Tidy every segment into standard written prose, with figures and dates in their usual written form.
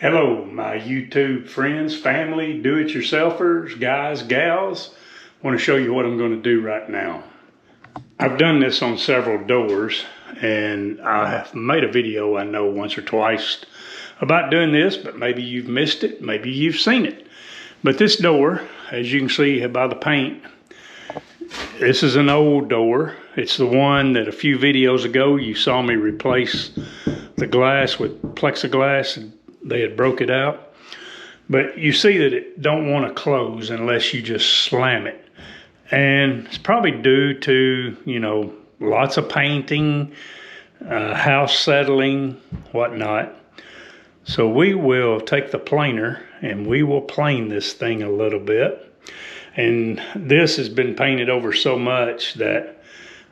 Hello, my YouTube friends, family, do-it-yourselfers, guys, gals. I want to show you what I'm going to do right now. I've done this on several doors, and I have made a video, I know, once or twice about doing this, but maybe you've missed it, maybe you've seen it. But this door, as you can see by the paint, this is an old door. It's the one that a few videos ago you saw me replace the glass with plexiglass, and they had broke it out. But you see that it don't want to close unless you just slam it. And it's probably due to, you know, lots of painting, house settling, whatnot. So we will take the planer and we will plane this thing a little bit. And this has been painted over so much that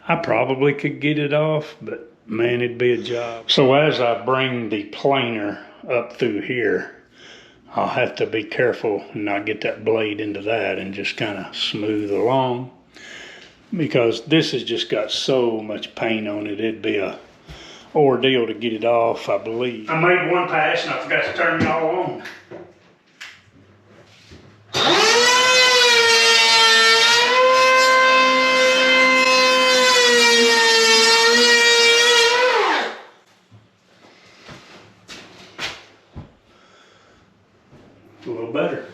I probably could get it off, but man, it'd be a job. So as I bring the planer up through here, I'll have to be careful and not get that blade into that and just kind of smooth along, because this has just got so much paint on it. It'd be a ordeal to get it off, I believe. I made one pass and I forgot to turn it all on. A little better.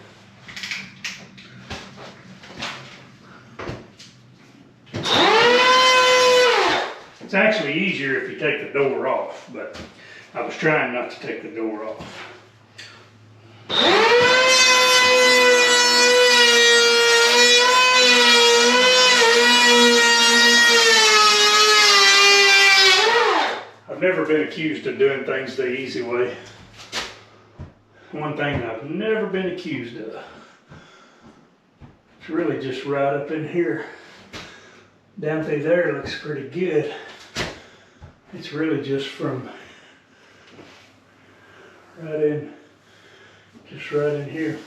It's actually easier if you take the door off, but I was trying not to take the door off. I've never been accused of doing things the easy way. One thing I've never been accused of. It's really just right up in here. Down through there looks pretty good. It's really just from just right in here.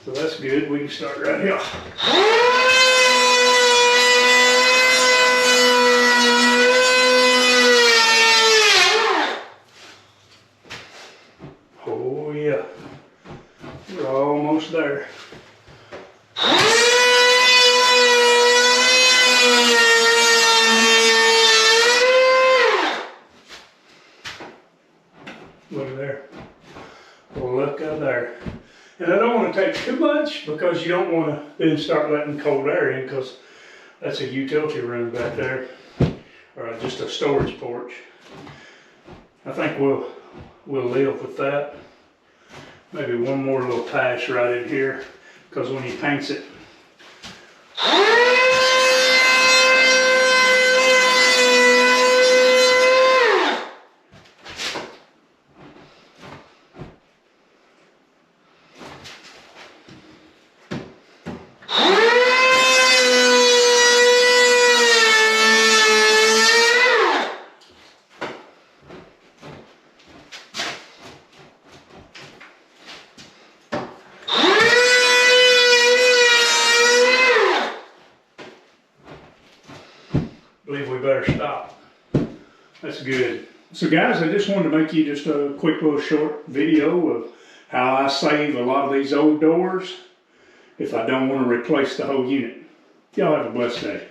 So that's good. We can start right here. Oh yeah, we're almost there. Look there. Look up there. And I don't want to take too much, because you don't want to then start letting cold air in, because that's a utility room back there, or just a storage porch. I think we'll live with that. Maybe one more little pass right in here, because when he paints it, I believe we better stop. That's good. So guys, I just wanted to make you just a quick little short video of how I save a lot of these old doors if I don't want to replace the whole unit. Y'all have a blessed day.